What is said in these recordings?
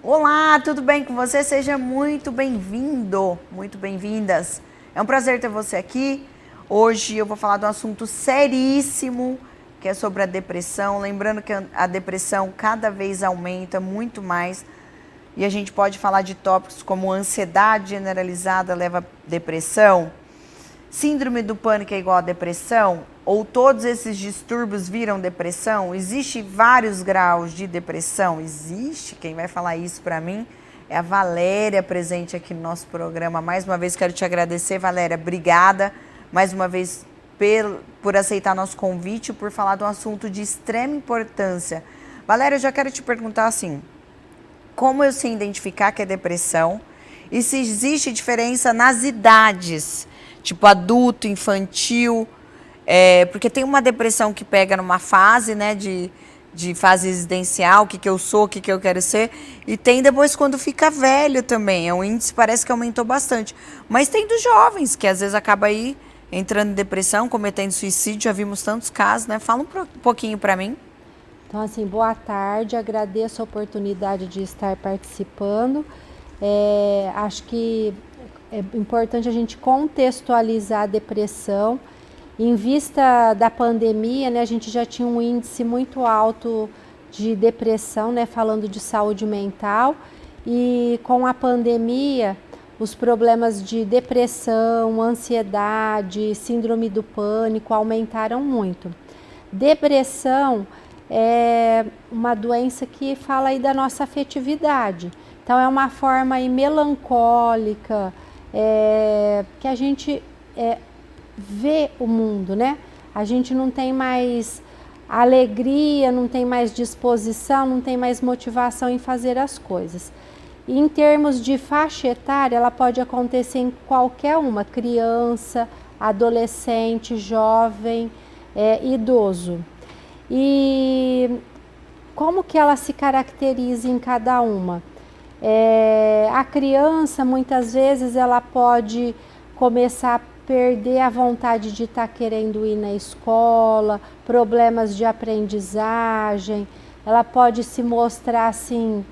Olá, tudo bem com você? Seja muito bem-vindo, muito bem-vindas. É um prazer ter você aqui. Hoje eu vou falar de um assunto seríssimo, que é sobre a depressão. Lembrando que a depressão cada vez aumenta muito mais. E a gente pode falar de tópicos como ansiedade generalizada leva à depressão, síndrome do pânico é igual a depressão, ou todos esses distúrbios viram depressão? Existe vários graus de depressão? Existe? Quem vai falar isso para mim é a Valéria, presente aqui no nosso programa. Mais uma vez quero te agradecer, Valéria. Obrigada mais uma vez por aceitar nosso convite, por falar de um assunto de extrema importância. Valéria, eu já quero te perguntar assim, como eu sei identificar que é depressão e se existe diferença nas idades, tipo adulto, infantil, porque tem uma depressão que pega numa fase, né, de fase existencial, o que, que eu sou, o que, que eu quero ser, e tem depois quando fica velho também, o índice parece que aumentou bastante, mas tem dos jovens, que às vezes acaba aí entrando em depressão, cometendo suicídio, já vimos tantos casos, né, fala um pouquinho para mim. Então, assim, boa tarde, agradeço a oportunidade de estar participando. Acho que é importante a gente contextualizar a depressão. Em vista da pandemia, né, a gente já tinha um índice muito alto de depressão, né, falando de saúde mental, e com a pandemia, os problemas de depressão, ansiedade, síndrome do pânico aumentaram muito. Depressão é uma doença que fala aí da nossa afetividade. Então é uma forma aí melancólica, que a gente vê o mundo, né? A gente não tem mais alegria, não tem mais disposição, não tem mais motivação em fazer as coisas. E em termos de faixa etária, ela pode acontecer em qualquer uma, criança, adolescente, jovem, idoso. E como que ela se caracteriza em cada uma? A criança, muitas vezes, ela pode começar a perder a vontade de estar querendo ir na escola, problemas de aprendizagem, ela pode se mostrar assim,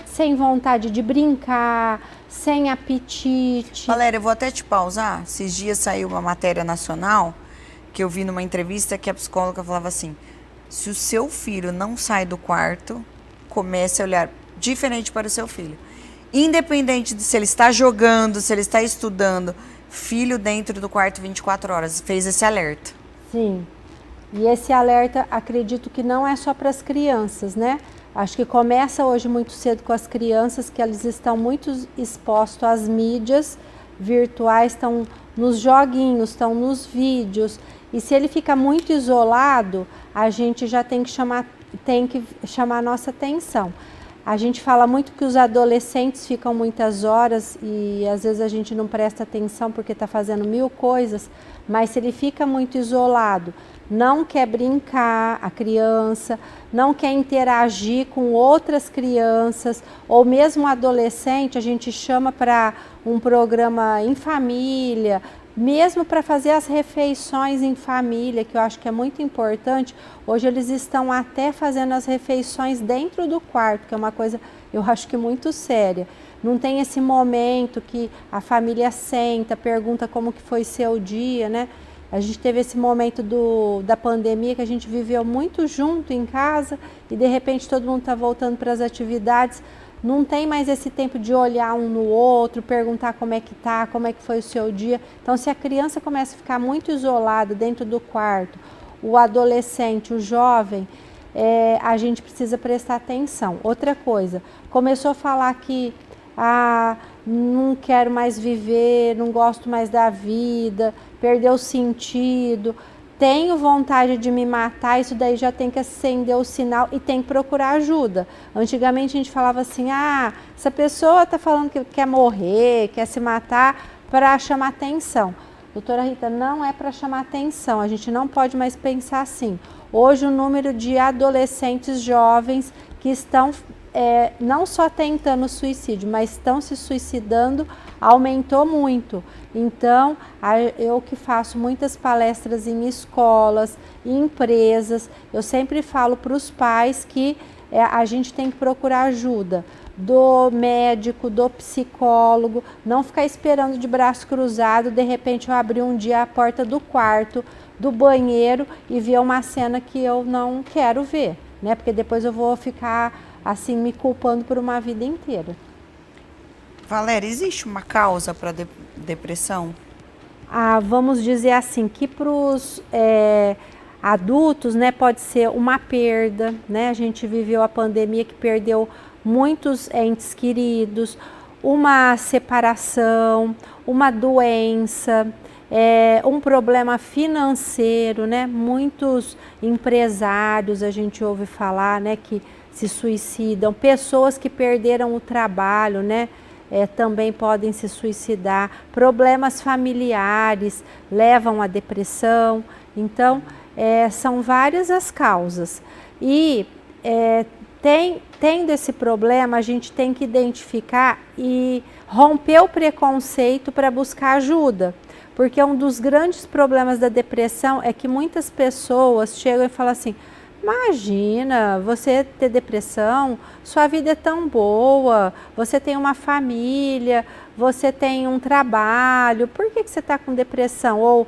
sem vontade de brincar, sem apetite. Valéria, eu vou até te pausar. Esses dias saiu uma matéria nacional que eu vi numa entrevista que a psicóloga falava assim: se o seu filho não sai do quarto, comece a olhar diferente para o seu filho. Independente de se ele está jogando, se ele está estudando, filho dentro do quarto 24 horas. Fez esse alerta. Sim. E esse alerta, acredito que não é só para as crianças, né? Acho que começa hoje muito cedo com as crianças, que eles estão muito expostos às mídias virtuais, estão nos joguinhos, estão nos vídeos. E se ele fica muito isolado, a gente já tem que chamar a nossa atenção. A gente fala muito que os adolescentes ficam muitas horas e às vezes a gente não presta atenção porque está fazendo mil coisas, mas se ele fica muito isolado, não quer brincar, a criança, não quer interagir com outras crianças, ou mesmo adolescente, a gente chama para um programa em família, mesmo para fazer as refeições em família, que eu acho que é muito importante. Hoje eles estão até fazendo as refeições dentro do quarto, que é uma coisa, eu acho que muito séria. Não tem esse momento que a família senta, pergunta como que foi seu dia, né? A gente teve esse momento da pandemia que a gente viveu muito junto em casa e de repente todo mundo está voltando para as atividades. Não tem mais esse tempo de olhar um no outro, perguntar como é que tá, como é que foi o seu dia. Então, se a criança começa a ficar muito isolada dentro do quarto, o adolescente, o jovem, a gente precisa prestar atenção. Outra coisa, começou a falar que não quero mais viver, não gosto mais da vida, perdeu o sentido, tenho vontade de me matar, isso daí já tem que acender o sinal e tem que procurar ajuda. Antigamente a gente falava assim, essa pessoa está falando que quer morrer, quer se matar para chamar atenção. Doutora Rita, não é para chamar atenção, a gente não pode mais pensar assim. Hoje o número de adolescentes jovens que estão não só tentando suicídio, mas estão se suicidando, aumentou muito. Então, eu que faço muitas palestras em escolas, em empresas, eu sempre falo para os pais que a gente tem que procurar ajuda. do médico, do psicólogo, não ficar esperando de braço cruzado, de repente eu abrir um dia a porta do quarto, do banheiro e ver uma cena que eu não quero ver, né? Porque depois eu vou ficar assim me culpando por uma vida inteira. Valéria, existe uma causa para depressão? Vamos dizer assim, que para os adultos, né, pode ser uma perda, né? A gente viveu a pandemia que perdeu muitos entes queridos, uma separação, uma doença, um problema financeiro, né? Muitos empresários a gente ouve falar, né, que se suicidam, pessoas que perderam o trabalho, né? Também podem se suicidar, problemas familiares levam à depressão, então são várias as causas. E tendo esse problema, a gente tem que identificar e romper o preconceito para buscar ajuda, porque um dos grandes problemas da depressão é que muitas pessoas chegam e falam assim: imagina, você ter depressão, sua vida é tão boa, você tem uma família, você tem um trabalho, por que você está com depressão? Ou,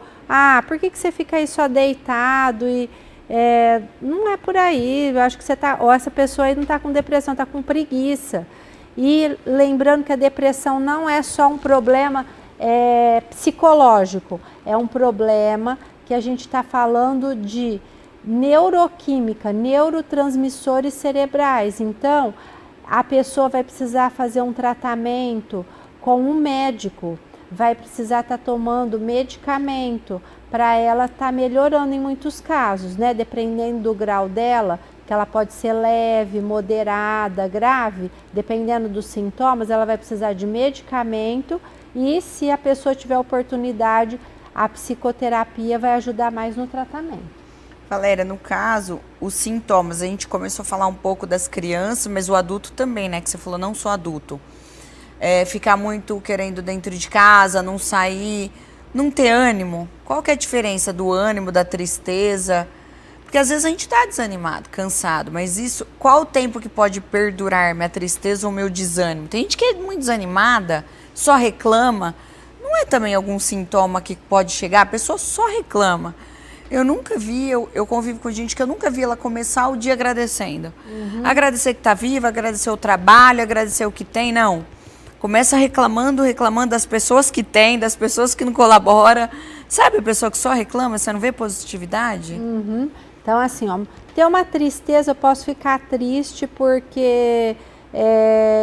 por que você fica aí só deitado? E não é por aí, eu acho que você tá, ou essa pessoa aí não está com depressão, está com preguiça. E lembrando que a depressão não é só um problema psicológico, é um problema que a gente está falando de neuroquímica, neurotransmissores cerebrais. Então, a pessoa vai precisar fazer um tratamento com um médico, vai precisar estar tomando medicamento para ela estar melhorando em muitos casos, né? Dependendo do grau dela, que ela pode ser leve, moderada, grave, dependendo dos sintomas, ela vai precisar de medicamento e, se a pessoa tiver oportunidade, a psicoterapia vai ajudar mais no tratamento. Valéria, no caso, os sintomas, a gente começou a falar um pouco das crianças, mas o adulto também, né? Que você falou, não só adulto. Ficar muito querendo dentro de casa, não sair, não ter ânimo. Qual que é a diferença do ânimo, da tristeza? Porque às vezes a gente tá desanimado, cansado, mas isso, qual o tempo que pode perdurar minha tristeza ou meu desânimo? Tem gente que é muito desanimada, só reclama. Não é também algum sintoma que pode chegar? A pessoa só reclama. Eu nunca vi, eu convivo com gente que eu nunca vi ela começar o dia agradecendo. Agradecer que está viva, agradecer o trabalho, agradecer o que tem, não. Começa reclamando das pessoas que tem, das pessoas que não colaboram. Sabe a pessoa que só reclama, você não vê positividade? Então, assim, ó, ter uma tristeza, eu posso ficar triste porque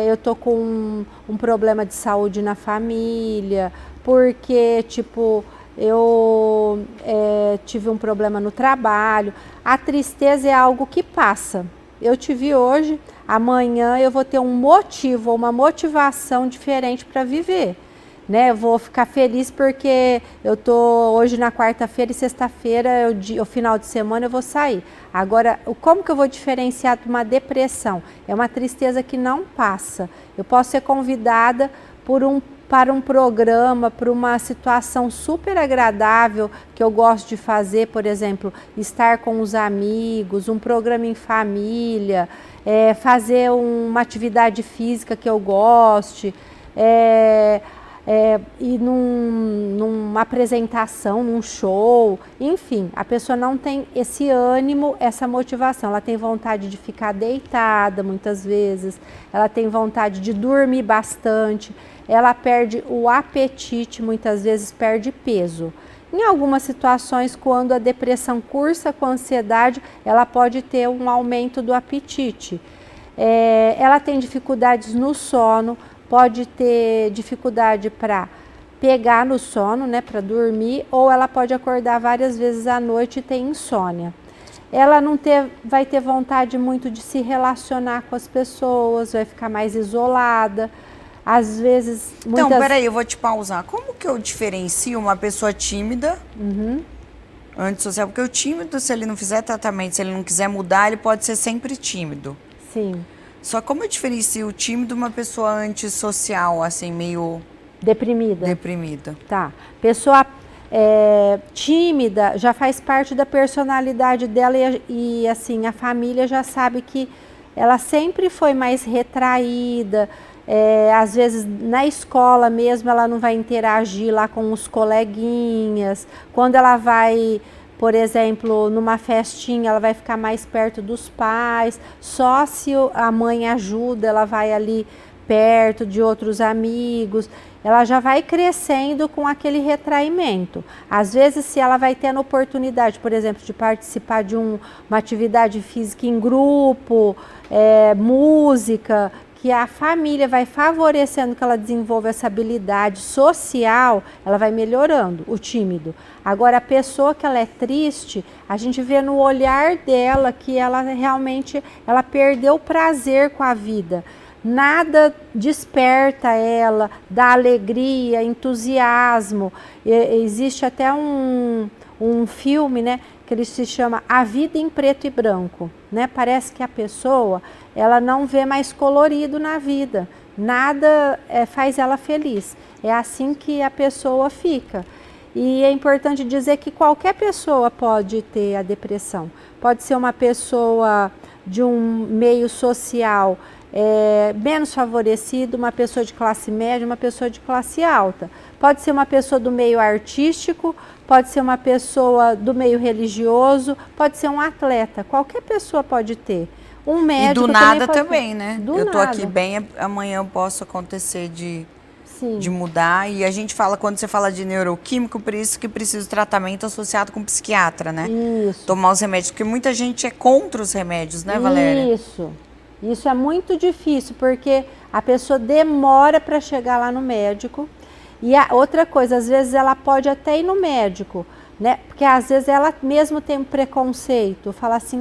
eu tô com um problema de saúde na família, porque, tipo, eu tive um problema no trabalho. A tristeza é algo que passa. Eu tive hoje, amanhã eu vou ter um motivo, uma motivação diferente para viver, né? Eu vou ficar feliz porque eu tô hoje na quarta-feira e sexta-feira, o final de semana eu vou sair. Agora, como que eu vou diferenciar de uma depressão? É uma tristeza que não passa. Eu posso ser convidada para um programa, para uma situação super agradável que eu gosto de fazer, por exemplo, estar com os amigos, um programa em família, fazer uma atividade física que eu goste, ir numa apresentação, num show, enfim, a pessoa não tem esse ânimo, essa motivação, ela tem vontade de ficar deitada muitas vezes, ela tem vontade de dormir bastante, ela perde o apetite, muitas vezes perde peso. Em algumas situações, quando a depressão cursa com a ansiedade, ela pode ter um aumento do apetite. Ela tem dificuldades no sono, pode ter dificuldade para pegar no sono, né, para dormir, ou ela pode acordar várias vezes à noite e ter insônia. Ela vai ter vontade muito de se relacionar com as pessoas, vai ficar mais isolada. Às vezes, Então, peraí, eu vou te pausar. Como que eu diferencio uma pessoa tímida, antissocial? Porque o tímido, se ele não fizer tratamento, se ele não quiser mudar, ele pode ser sempre tímido. Sim. Só como eu diferencio o tímido de uma pessoa antissocial, assim, meio... Deprimida. Tá. Pessoa tímida já faz parte da personalidade dela e assim, a família já sabe que ela sempre foi mais retraída, às vezes na escola mesmo ela não vai interagir lá com os coleguinhas, quando ela vai, por exemplo, numa festinha, ela vai ficar mais perto dos pais, só se a mãe ajuda, ela vai ali perto de outros amigos, ela já vai crescendo com aquele retraimento. Às vezes, se ela vai tendo oportunidade, por exemplo, de participar de uma atividade física em grupo, música, que a família vai favorecendo que ela desenvolva essa habilidade social, ela vai melhorando, o tímido. Agora, a pessoa que ela é triste, a gente vê no olhar dela que ela realmente ela perdeu o prazer com a vida. Nada desperta ela, dá alegria, entusiasmo. Existe até um filme, né, que ele se chama A Vida em Preto e Branco, né? Parece que a pessoa ela não vê mais colorido na vida, nada faz ela feliz. É assim que a pessoa fica. E é importante dizer que qualquer pessoa pode ter a depressão. Pode ser uma pessoa de um meio social menos favorecido, uma pessoa de classe média, uma pessoa de classe alta. Pode ser uma pessoa do meio artístico, pode ser uma pessoa do meio religioso, pode ser um atleta. Qualquer pessoa pode ter. Um médico e do nada pode também, né? Do eu tô nada. aqui bem, amanhã eu posso acontecer de Sim. mudar. E a gente fala, quando você fala de neuroquímico, por isso que precisa de tratamento associado com psiquiatra, né? Isso. Tomar os remédios, porque muita gente é contra os remédios, né, Valéria? Isso é muito difícil, porque a pessoa demora para chegar lá no médico. E a outra coisa, às vezes ela pode até ir no médico, né? Porque às vezes ela mesmo tem um preconceito, fala assim,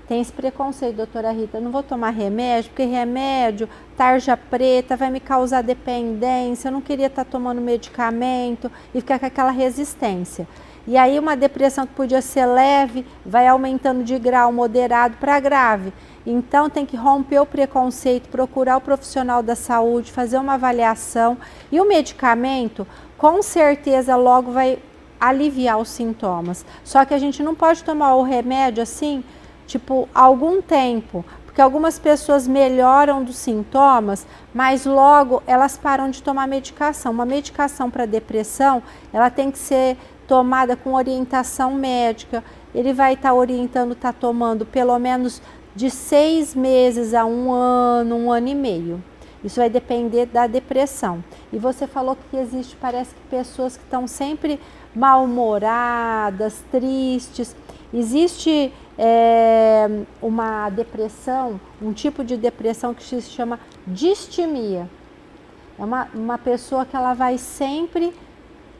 tem esse preconceito, doutora Rita, eu não vou tomar remédio, porque remédio, tarja preta, vai me causar dependência, eu não queria estar tomando medicamento, e fica com aquela resistência. E aí uma depressão que podia ser leve, vai aumentando de grau moderado para grave. Então tem que romper o preconceito, procurar o profissional da saúde, fazer uma avaliação. E o medicamento, com certeza, logo vai aliviar os sintomas. Só que a gente não pode tomar o remédio assim, tipo, algum tempo. Porque algumas pessoas melhoram dos sintomas, mas logo elas param de tomar medicação. Uma medicação para depressão, ela tem que ser tomada com orientação médica. Ele vai estar orientando, tomando pelo menos de 6 meses a 1 ano e meio. Isso vai depender da depressão. E você falou que existe, parece que pessoas que estão sempre mal-humoradas, tristes. Existe uma depressão, um tipo de depressão que se chama distimia. É uma pessoa que ela vai sempre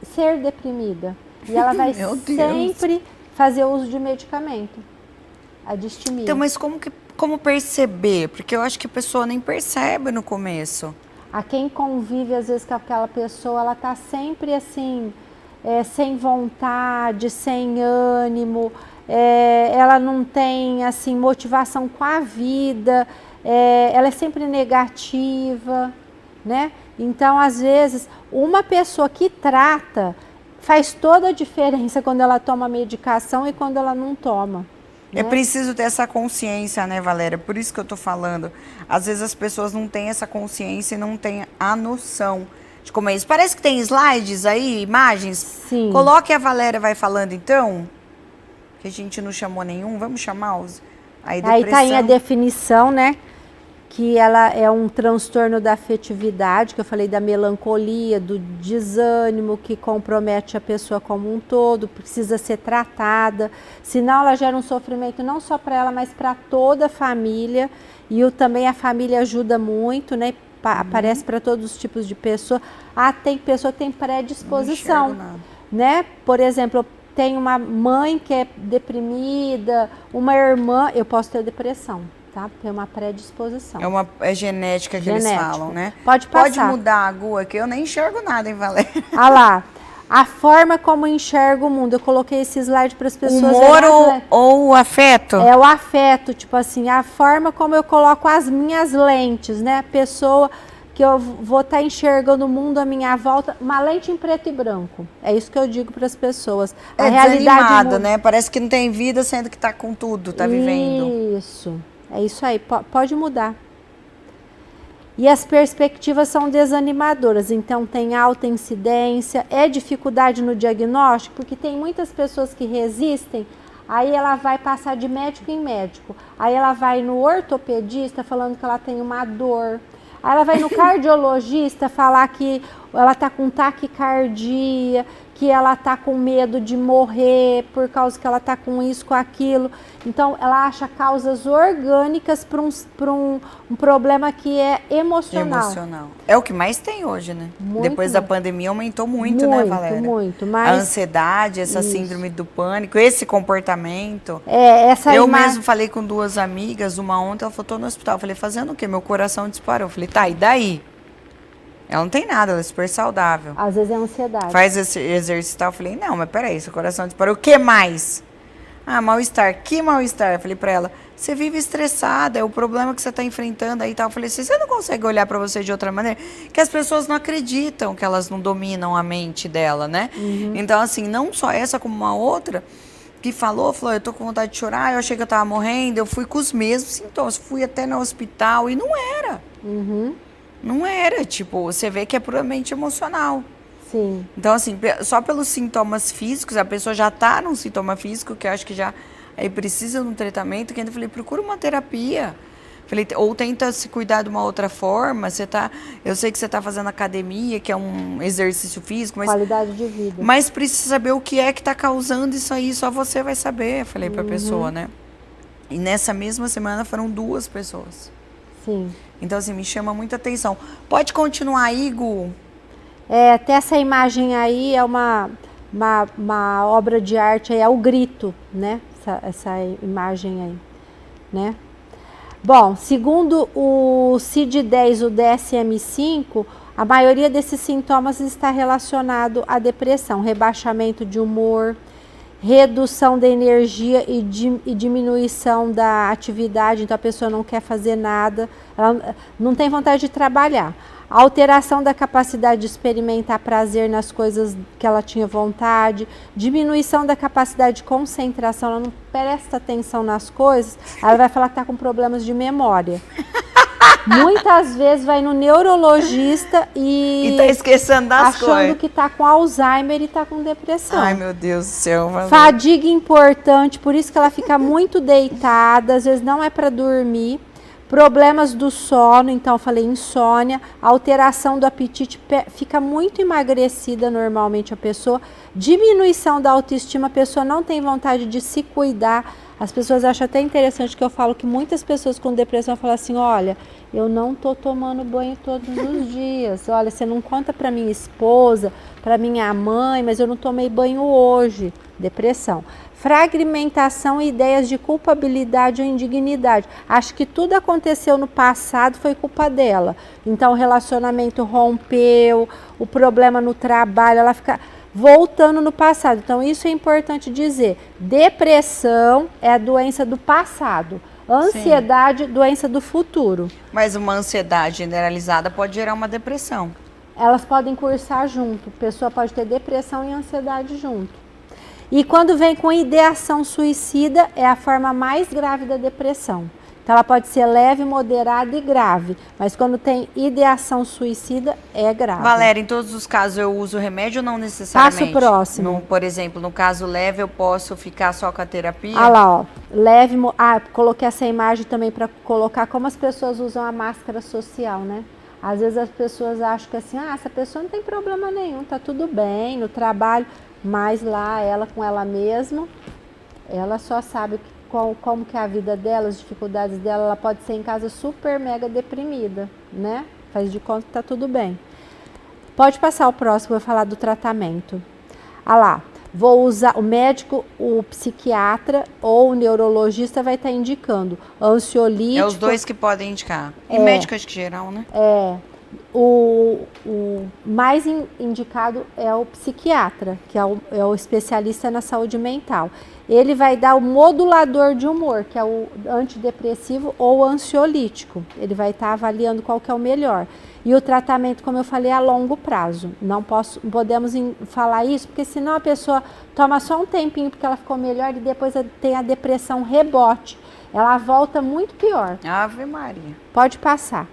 ser deprimida. E ela vai sempre fazer uso de medicamento. A distimia. Então, mas como perceber? Porque eu acho que a pessoa nem percebe no começo. A quem convive, às vezes, com aquela pessoa, ela tá sempre assim, sem vontade, sem ânimo, ela não tem, assim, motivação com a vida, ela é sempre negativa, né? Então, às vezes, uma pessoa que trata faz toda a diferença quando ela toma medicação e quando ela não toma. É preciso ter essa consciência, né, Valéria? Por isso que eu tô falando. Às vezes as pessoas não têm essa consciência e não têm a noção de como é isso. Parece que tem slides aí, imagens. Sim. Coloque a Valéria vai falando, então. Que a gente não chamou nenhum. Vamos chamar os... Aí tá aí a definição, né? Que ela é um transtorno da afetividade, que eu falei da melancolia, do desânimo, que compromete a pessoa como um todo, precisa ser tratada, senão ela gera um sofrimento não só para ela, mas para toda a família, e também a família ajuda muito, né? Aparece para todos os tipos de pessoa. Tem pessoa que tem predisposição, né? Por exemplo, tem uma mãe que é deprimida, uma irmã, eu posso ter depressão. Tá? Tem uma predisposição. É genética que eles falam, né? Pode passar. Pode mudar a agua, que eu nem enxergo nada, hein, Valéria? Ah lá, a forma como enxergo o mundo. Eu coloquei esse slide para as pessoas... Humor ou o afeto? É o afeto, tipo assim, a forma como eu coloco as minhas lentes, né? A pessoa que eu vou estar enxergando o mundo à minha volta, uma lente em preto e branco. É isso que eu digo para as pessoas. A realidade né? Parece que não tem vida, sendo que está com tudo, está vivendo. Isso. É isso aí, pode mudar. E as perspectivas são desanimadoras, então tem alta incidência, é dificuldade no diagnóstico, porque tem muitas pessoas que resistem, aí ela vai passar de médico em médico, aí ela vai no ortopedista falando que ela tem uma dor, aí ela vai no cardiologista falar que ela está com taquicardia, que ela está com medo de morrer por causa que ela está com isso, com aquilo. Então, ela acha causas orgânicas para um problema que é emocional. É o que mais tem hoje, né? Muito Depois da pandemia aumentou muito, né, Valéria? Muito, a ansiedade, essa síndrome do pânico, esse comportamento. Eu mesmo falei com 2 amigas, uma ontem, ela falou, tô no hospital. Eu falei, fazendo o quê? Meu coração disparou. Eu falei, tá, e daí? Ela não tem nada, ela é super saudável. Às vezes é ansiedade. Faz esse exercício. Eu falei, não, mas peraí, seu coração disparou. O que mais? Ah, mal-estar. Que mal-estar? Eu falei pra ela, você vive estressada, é o problema que você tá enfrentando aí e tal. Eu falei, você não consegue olhar pra você de outra maneira? Que as pessoas não acreditam que elas não dominam a mente dela, né? Então, assim, não só essa como uma outra que falou, eu tô com vontade de chorar, eu achei que eu tava morrendo, eu fui com os mesmos sintomas, fui até no hospital e não era. Não era, tipo, você vê que é puramente emocional. Sim. Então, assim, só pelos sintomas físicos, a pessoa já tá num sintoma físico, que eu acho que já aí precisa de um tratamento, que ainda falei, procura uma terapia. Falei, ou tenta se cuidar de uma outra forma, eu sei que você tá fazendo academia, que é um exercício físico, mas... Qualidade de vida. Mas precisa saber o que é que tá causando isso aí, só você vai saber, falei pra pessoa, né? E nessa mesma semana foram 2 pessoas. Sim. Então, assim, me chama muita atenção. Pode continuar aí, Gu? Até essa imagem aí é uma obra de arte, é o grito, né? Essa imagem aí, né? Bom, segundo o CID-10, o DSM-5, a maioria desses sintomas está relacionado à depressão, rebaixamento de humor, redução da energia e diminuição da atividade, então a pessoa não quer fazer nada, ela não tem vontade de trabalhar. Alteração da capacidade de experimentar prazer nas coisas que ela tinha vontade, diminuição da capacidade de concentração, ela não presta atenção nas coisas, ela vai falar que está com problemas de memória. Muitas vezes vai no neurologista e tá esquecendo das coisas. Achando que tá com Alzheimer e tá com depressão. Ai, meu Deus do céu. Valeu. Fadiga importante, por isso que ela fica muito deitada, às vezes não é para dormir. Problemas do sono, então eu falei insônia, alteração do apetite, fica muito emagrecida normalmente a pessoa, diminuição da autoestima, a pessoa não tem vontade de se cuidar. As pessoas acham até interessante que eu falo que muitas pessoas com depressão falam assim, olha, eu não tô tomando banho todos os dias, olha, você não conta para minha esposa, para minha mãe, mas eu não tomei banho hoje, depressão. Fragmentação e ideias de culpabilidade ou indignidade. Acho que tudo aconteceu no passado, foi culpa dela. Então o relacionamento rompeu, o problema no trabalho, ela fica voltando no passado. Então isso é importante dizer. Depressão é a doença do passado. Ansiedade, sim, doença do futuro. Mas uma ansiedade generalizada pode gerar uma depressão. Elas podem cursar junto. A pessoa pode ter depressão e ansiedade junto. E quando vem com ideação suicida, é a forma mais grave da depressão. Então ela pode ser leve, moderada e grave. Mas quando tem ideação suicida, é grave. Valéria, em todos os casos eu uso remédio ou não necessariamente? Passo próximo. Por exemplo, no caso leve, eu posso ficar só com a terapia? Ah lá, ó. Leve, coloquei essa imagem também para colocar como as pessoas usam a máscara social, né? Às vezes as pessoas acham que assim, essa pessoa não tem problema nenhum, tá tudo bem no trabalho. Mas lá, ela com ela mesma, ela só sabe como que é a vida dela, as dificuldades dela, ela pode ser em casa super mega deprimida, né? Faz de conta que tá tudo bem. Pode passar o próximo, vou falar do tratamento. Ah lá, vou usar, o médico, o psiquiatra ou o neurologista vai estar indicando ansiolítico. É os dois que podem indicar. E médico, acho que geral, né? O mais indicado é o psiquiatra, que é o especialista na saúde mental. Ele vai dar o modulador de humor, que é o antidepressivo ou ansiolítico. Ele vai estar avaliando qual que é o melhor. E o tratamento, como eu falei, é a longo prazo. Não podemos falar isso, porque senão a pessoa toma só um tempinho porque ela ficou melhor e depois tem a depressão rebote. ela volta muito pior. Ave Maria. Pode passar.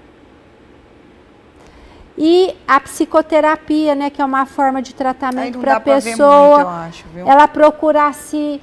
E a psicoterapia, né, que é uma forma de tratamento para a pessoa, muito, eu acho, viu? Ela procurar se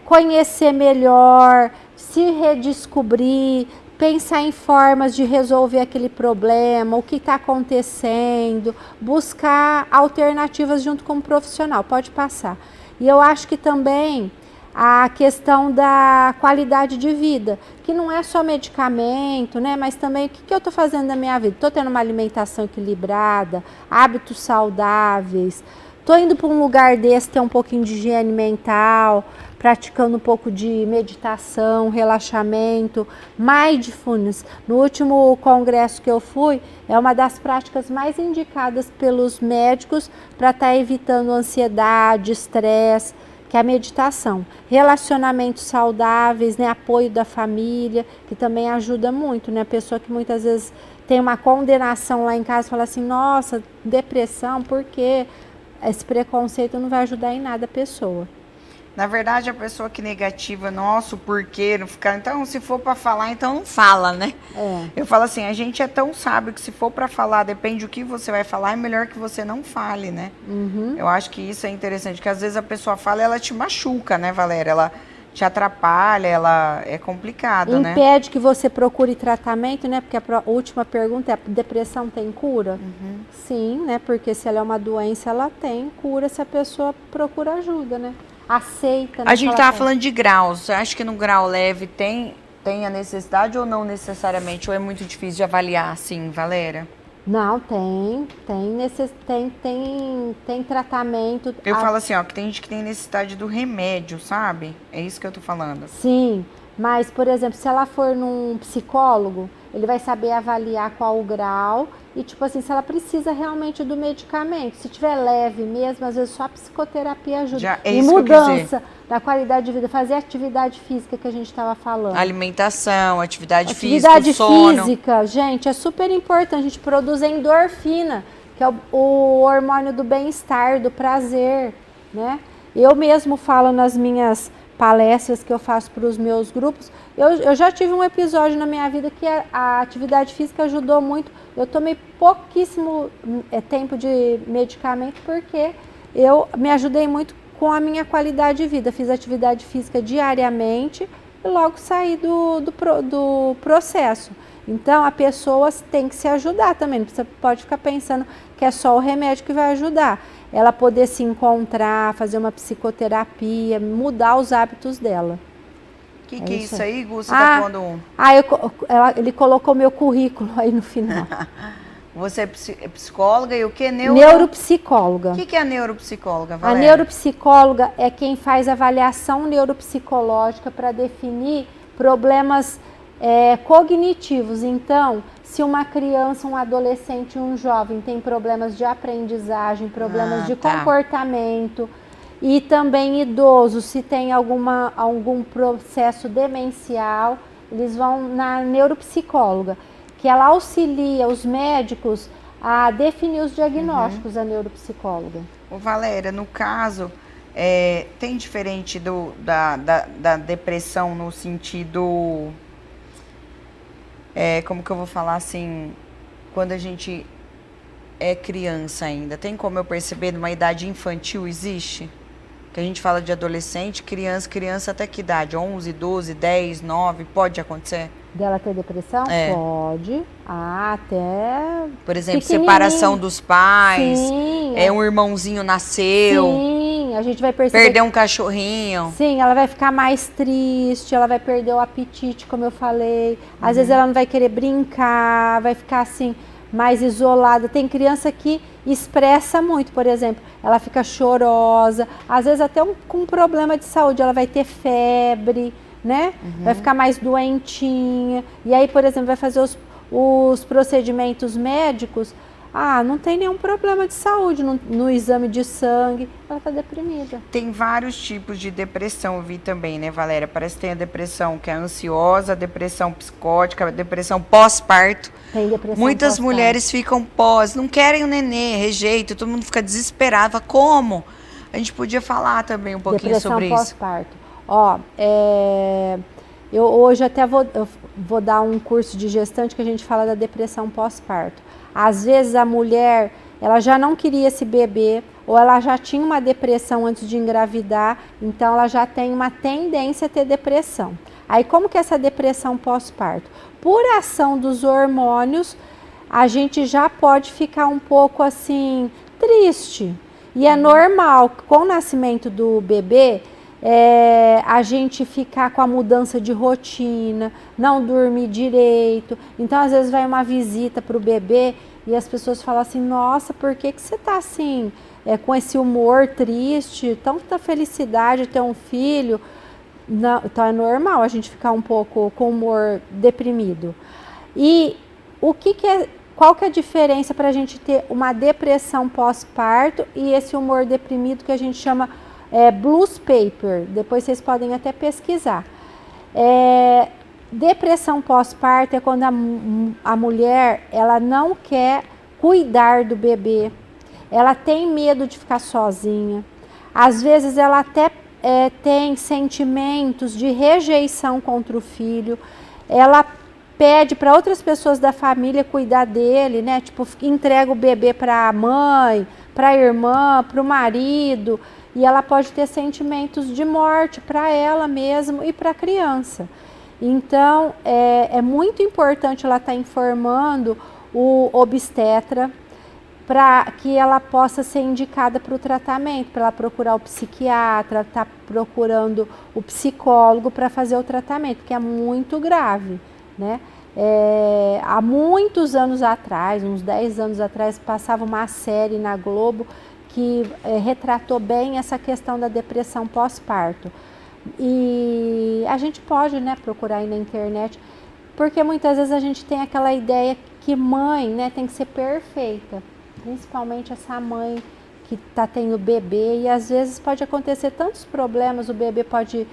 conhecer melhor, se redescobrir, pensar em formas de resolver aquele problema, o que está acontecendo, buscar alternativas junto com o profissional, pode passar. E eu acho que também a questão da qualidade de vida, que não é só medicamento, né? Mas também o que eu estou fazendo na minha vida? Estou tendo uma alimentação equilibrada, hábitos saudáveis, estou indo para um lugar desse ter um pouquinho de higiene mental, praticando um pouco de meditação, relaxamento, mindfulness. No último congresso que eu fui, é uma das práticas mais indicadas pelos médicos para estar evitando ansiedade, estresse, que é a meditação. Relacionamentos saudáveis, né? Apoio da família, que também ajuda muito, né? A pessoa que muitas vezes tem uma condenação lá em casa, fala assim, nossa, depressão, por quê? Esse preconceito não vai ajudar em nada a pessoa. Na verdade, a pessoa que negativa, nossa, por quê? Não ficar. Então, se for para falar, então não fala, né? Eu falo assim, a gente é tão sábio que se for para falar, depende do que você vai falar, é melhor que você não fale, né? Eu acho que isso é interessante, porque às vezes a pessoa fala e ela te machuca, né, Valéria? Ela te atrapalha, ela é complicado, né? Impede que você procure tratamento, né? Porque a última pergunta é, depressão tem cura? Sim, né? Porque se ela é uma doença, ela tem cura se a pessoa procura ajuda, né? Aceita. A gente tava falando de graus. Você acha que no grau leve tem a necessidade ou não necessariamente? Ou é muito difícil de avaliar assim, Valéria? Não, tem tratamento. Eu falo assim, ó, que tem gente que tem necessidade do remédio, sabe? É isso que eu tô falando. Sim, mas, por exemplo, se ela for num psicólogo, ele vai saber avaliar qual o grau e, tipo assim, se ela precisa realmente do medicamento. Se tiver leve mesmo, às vezes só a psicoterapia ajuda. Já, é e isso mudança da qualidade de vida, fazer atividade física que a gente estava falando. Alimentação, atividade Atividade sono. física, gente, é super importante. A gente produz endorfina, que é o hormônio do bem-estar, do prazer, né? Eu mesmo falo nas minhas palestras que eu faço para os meus grupos, eu já tive um episódio na minha vida que a atividade física ajudou muito. Eu tomei pouquíssimo tempo de medicamento porque eu me ajudei muito com a minha qualidade de vida. Fiz atividade física diariamente e logo saí do processo. Então, a pessoa tem que se ajudar também. Você pode ficar pensando que é só o remédio que vai ajudar. Ela poder se encontrar, fazer uma psicoterapia, mudar os hábitos dela. O que é isso aí, Gu? Você tá pondo... Ele colocou meu currículo aí no final. Você é psicóloga e o que? Neuropsicóloga. O que é a neuropsicóloga, Valéria? A neuropsicóloga é quem faz avaliação neuropsicológica para definir problemas cognitivos. Então, se uma criança, um adolescente, um jovem tem problemas de aprendizagem, problemas de comportamento, e também idosos, se tem algum processo demencial, eles vão na neuropsicóloga, que ela auxilia os médicos a definir os diagnósticos, a neuropsicóloga. Ô, Valéria, no caso, tem diferente da depressão no sentido... como que eu vou falar assim, quando a gente é criança ainda, tem como eu perceber numa idade infantil existe? Que a gente fala de adolescente, criança até que idade? 11, 12, 10, 9, pode acontecer? Dela ter depressão? Pode. Até... Por exemplo, separação dos pais, Sim, um irmãozinho nasceu. Sim, a gente vai perceber... Perder um cachorrinho. Sim, ela vai ficar mais triste, ela vai perder o apetite, como eu falei. Às vezes ela não vai querer brincar, vai ficar assim, mais isolada. Tem criança que expressa muito, por exemplo, ela fica chorosa, às vezes até com problema de saúde, ela vai ter febre, né? Vai ficar mais doentinha. E aí, por exemplo, vai fazer os procedimentos médicos. Não tem nenhum problema de saúde no exame de sangue, ela está deprimida. Tem vários tipos de depressão, eu vi também, né, Valéria? Parece que tem a depressão que é ansiosa, a depressão psicótica, a depressão pós-parto. Tem depressão Muitas mulheres ficam não querem o nenê, rejeito, todo mundo fica desesperado. Como? A gente podia falar também um pouquinho sobre isso. Depressão pós-parto. Eu hoje até eu vou dar um curso de gestante que a gente fala da depressão pós-parto. Às vezes a mulher, ela já não queria esse bebê, ou ela já tinha uma depressão antes de engravidar, então ela já tem uma tendência a ter depressão. Aí como que é essa depressão pós-parto? Por ação dos hormônios, a gente já pode ficar um pouco assim, triste. E é normal, com o nascimento do bebê, a gente ficar com a mudança de rotina, não dormir direito. Então, às vezes, vai uma visita para o bebê e as pessoas falam assim, nossa, por que você está assim, com esse humor triste, tanta felicidade de ter um filho? Não, então, é normal a gente ficar um pouco com o humor deprimido. E qual que é a diferença para a gente ter uma depressão pós-parto e esse humor deprimido que a gente chama blues paper? Depois vocês podem até pesquisar. Depressão pós-parto é quando a mulher ela não quer cuidar do bebê, ela tem medo de ficar sozinha, às vezes ela até tem sentimentos de rejeição contra o filho, ela pede para outras pessoas da família cuidar dele, né? Tipo, entrega o bebê para a mãe, para a irmã, para o marido, e ela pode ter sentimentos de morte para ela mesma e para a criança. Então, é muito importante ela estar informando o obstetra para que ela possa ser indicada para o tratamento, para ela procurar o psiquiatra, estar procurando o psicólogo para fazer o tratamento, que é muito grave, né? Há muitos anos atrás, uns 10 anos atrás, passava uma série na Globo que retratou bem essa questão da depressão pós-parto. E a gente pode, né, procurar aí na internet, porque muitas vezes a gente tem aquela ideia que mãe, né, tem que ser perfeita, principalmente essa mãe que está tendo bebê, e às vezes pode acontecer tantos problemas, o bebê pode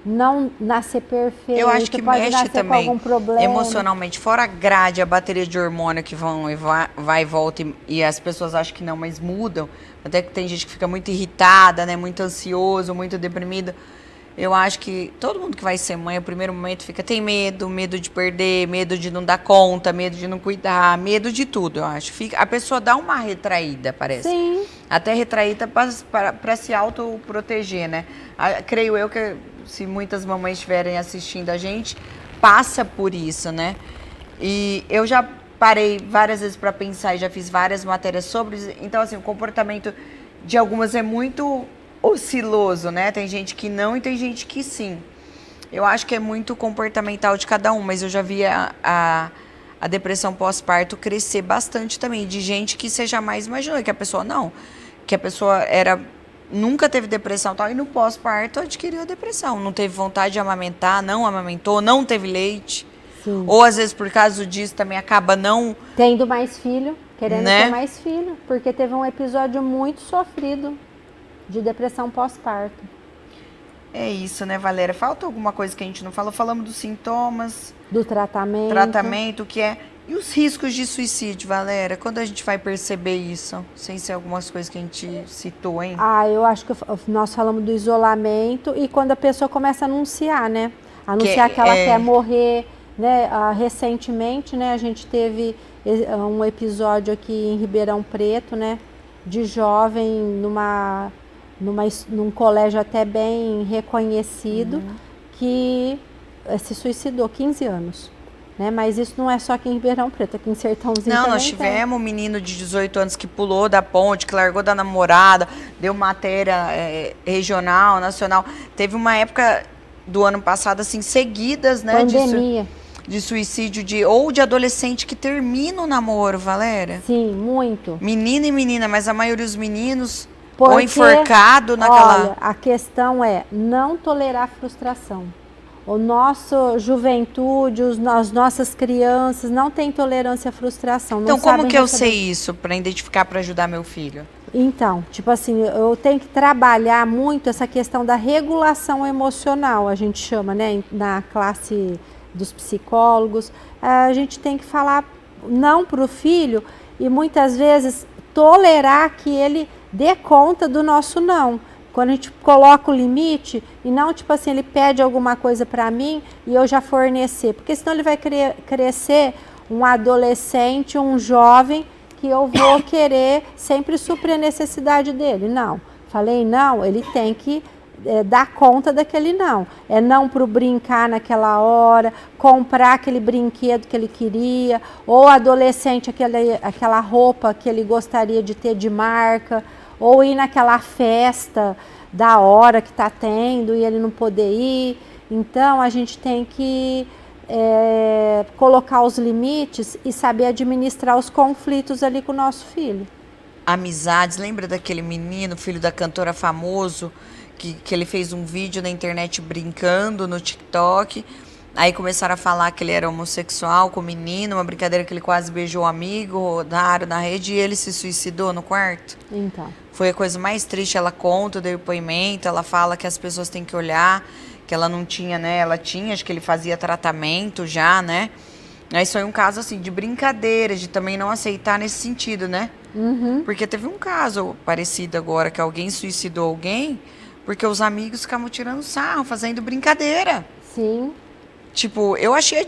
não nascer perfeito, eu acho que pode mexe nascer também com algum problema. Emocionalmente, fora a grade, a bateria de hormônio que vão e vai e volta, e as pessoas acham que não, mas mudam. Até que tem gente que fica muito irritada, né, muito ansioso, muito deprimido. Eu acho que todo mundo que vai ser mãe, no primeiro momento tem medo de perder, medo de não dar conta, medo de não cuidar, medo de tudo, eu acho. A pessoa dá uma retraída, parece. Sim. Até retraída para se autoproteger, né? Creio eu que se muitas mamães estiverem assistindo a gente, passa por isso, né? E eu já parei várias vezes para pensar e já fiz várias matérias sobre isso. Então, assim, o comportamento de algumas é muito osciloso, né? Tem gente que não e tem gente que sim. Eu acho que é muito comportamental de cada um, mas eu já vi a depressão pós-parto crescer bastante também, de gente que você jamais imaginou, que a pessoa não, que a pessoa nunca teve depressão e tal, e no pós-parto adquiriu a depressão, não teve vontade de amamentar, não amamentou, não teve leite. Sim. Ou às vezes por causa disso também acaba não tendo mais filho, querendo né? ter mais filho, porque teve um episódio muito sofrido de depressão pós-parto. É isso, né, Valéria? Falta alguma coisa que a gente não falou? Falamos dos sintomas, do tratamento, que é... E os riscos de suicídio, Valéria? Quando a gente vai perceber isso? Sem ser algumas coisas que a gente citou, hein? Eu acho que nós falamos do isolamento e quando a pessoa começa a anunciar, né? Anunciar que ela quer morrer, né? Recentemente, né, a gente teve um episódio aqui em Ribeirão Preto, né? De jovem num colégio até bem reconhecido, que se suicidou, 15 anos. Né? Mas isso não é só aqui em Ribeirão Preto, aqui em Sertãozinho. Não, nós tivemos um menino de 18 anos que pulou da ponte, que largou da namorada, deu matéria regional, nacional. Teve uma época do ano passado, assim, seguidas, né? Pandemia. De suicídio ou de adolescente que termina o namoro, Valéria? Sim, muito. Menina e menina, mas a maioria dos meninos ou enforcado naquela... Olha, a questão é não tolerar frustração. O nosso juventude, as nossas crianças não têm tolerância à frustração. Então, como que eu sei isso para identificar, para ajudar meu filho? Então, tipo assim, eu tenho que trabalhar muito essa questão da regulação emocional, a gente chama, né, na classe dos psicólogos. A gente tem que falar não para o filho e muitas vezes tolerar que ele dê conta do nosso não. Quando a gente coloca o limite e não, tipo assim, ele pede alguma coisa para mim e eu já fornecer. Porque senão ele vai crescer um adolescente, um jovem, que eu vou querer sempre suprir a necessidade dele. Não. Falei não, ele tem que dar conta daquele não. É não para o brincar naquela hora, comprar aquele brinquedo que ele queria, ou adolescente, aquela roupa que ele gostaria de ter de marca, ou ir naquela festa da hora que está tendo e ele não poder ir. Então, a gente tem que colocar os limites e saber administrar os conflitos ali com o nosso filho. Amizades, lembra daquele menino, filho da cantora famoso, que ele fez um vídeo na internet brincando no TikTok, aí começaram a falar que ele era homossexual com o menino, uma brincadeira que ele quase beijou o amigo, rodaram na rede e ele se suicidou no quarto. Então. Foi a coisa mais triste, ela conta o depoimento, ela fala que as pessoas têm que olhar, que ela não tinha, né, ela tinha, acho que ele fazia tratamento já, né, aí foi um caso assim, de brincadeira, de também não aceitar nesse sentido, né, porque teve um caso parecido agora, que alguém suicidou alguém, porque os amigos ficavam tirando sarro, fazendo brincadeira. Sim. Tipo, eu achei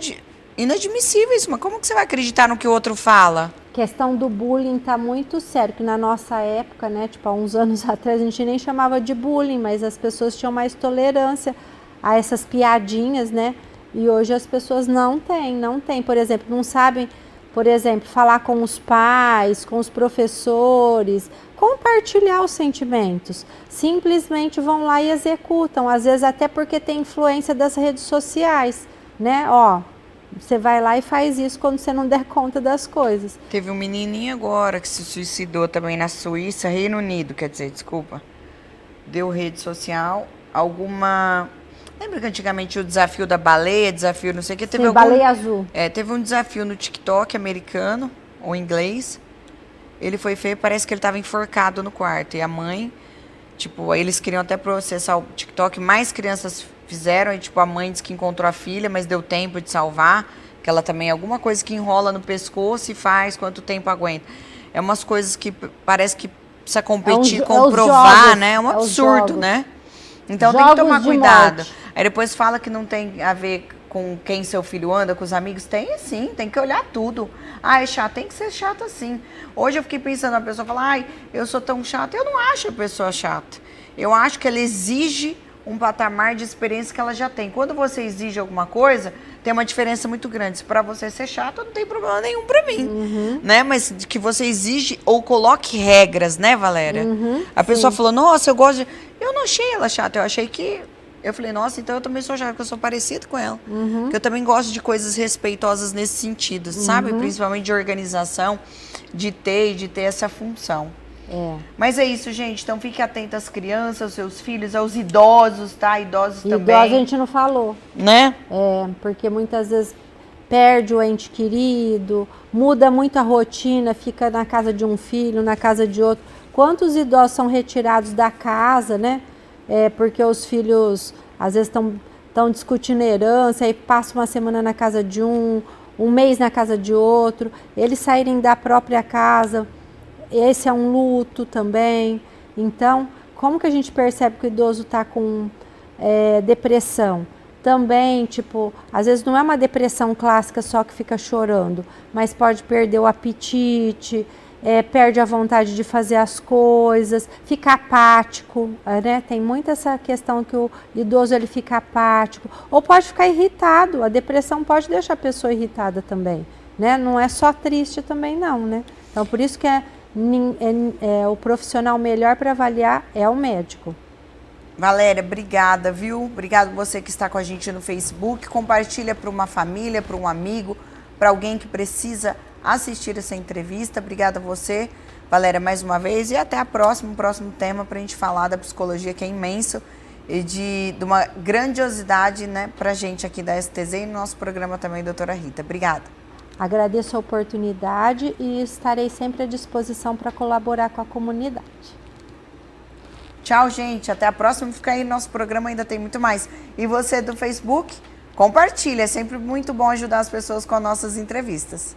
inadmissível isso, mas como que você vai acreditar no que o outro fala? Questão do bullying tá muito sério, que na nossa época, né, tipo, há uns anos atrás, a gente nem chamava de bullying, mas as pessoas tinham mais tolerância a essas piadinhas, né, e hoje as pessoas não têm, por exemplo, não sabem, por exemplo, falar com os pais, com os professores, compartilhar os sentimentos. Simplesmente vão lá e executam, às vezes até porque tem influência das redes sociais, né? Ó, você vai lá e faz isso quando você não der conta das coisas. Teve um menininho agora que se suicidou também na Suíça, Reino Unido, quer dizer, desculpa. Deu rede social, alguma... Lembra que antigamente o desafio da baleia, desafio não sei o que? Teve baleia azul. Teve um desafio no TikTok americano, ou inglês. Ele foi feio, parece que ele estava enforcado no quarto. E a mãe, tipo, aí eles queriam até processar o TikTok. Mais crianças fizeram, e tipo, a mãe disse que encontrou a filha, mas deu tempo de salvar. Que ela também, alguma coisa que enrola no pescoço e faz, quanto tempo aguenta. É umas coisas que parece que precisa competir, comprovar, jogos, né? É um absurdo, né? Então jogos tem que tomar cuidado. Morte. Aí depois fala que não tem a ver com quem seu filho anda, com os amigos. Tem sim, tem que olhar tudo. Ah, é chato, tem que ser chato assim. Hoje eu fiquei pensando, a pessoa fala, ai, eu sou tão chata. Eu não acho a pessoa chata. Eu acho que ela exige um patamar de experiência que ela já tem. Quando você exige alguma coisa, tem uma diferença muito grande. Se para você ser chato, não tem problema nenhum para mim, né? Mas que você exige ou coloque regras, né, Valéria? A pessoa falou, nossa, eu gosto de... Eu não achei ela chata, eu achei que... Eu falei, nossa, então eu também sou chata, porque eu sou parecida com ela. Porque eu também gosto de coisas respeitosas nesse sentido, sabe? Principalmente de organização, de ter essa função. Mas é isso, gente. Então fique atento às crianças, aos seus filhos, aos idosos, tá? Idosos também. Idosos a gente não falou. Né? Porque muitas vezes perde o ente querido, muda muito a rotina, fica na casa de um filho, na casa de outro. Quantos idosos são retirados da casa, né? Porque os filhos às vezes estão discutindo herança, aí passa uma semana na casa de um mês na casa de outro, eles saírem da própria casa, esse é um luto também. Então, como que a gente percebe que o idoso está com depressão? Também, tipo, às vezes não é uma depressão clássica só que fica chorando, mas pode perder o apetite, perde a vontade de fazer as coisas, fica apático, né? Tem muito essa questão que o idoso ele fica apático, ou pode ficar irritado. A depressão pode deixar a pessoa irritada também, né? Não é só triste também não, né? Então por isso que o profissional melhor para avaliar é o médico. Valéria, obrigada, viu? Obrigado você que está com a gente no Facebook. Compartilha para uma família, para um amigo, para alguém que precisa assistir essa entrevista. Obrigada a você, Valéria, mais uma vez. E até o próximo tema para a gente falar da psicologia, que é imenso e de uma grandiosidade, né, para a gente aqui da STZ e no nosso programa também, doutora Rita. Obrigada. Agradeço a oportunidade e estarei sempre à disposição para colaborar com a comunidade. Tchau, gente. Até a próxima. Fica aí no nosso programa, ainda tem muito mais. E você do Facebook, compartilha. É sempre muito bom ajudar as pessoas com as nossas entrevistas.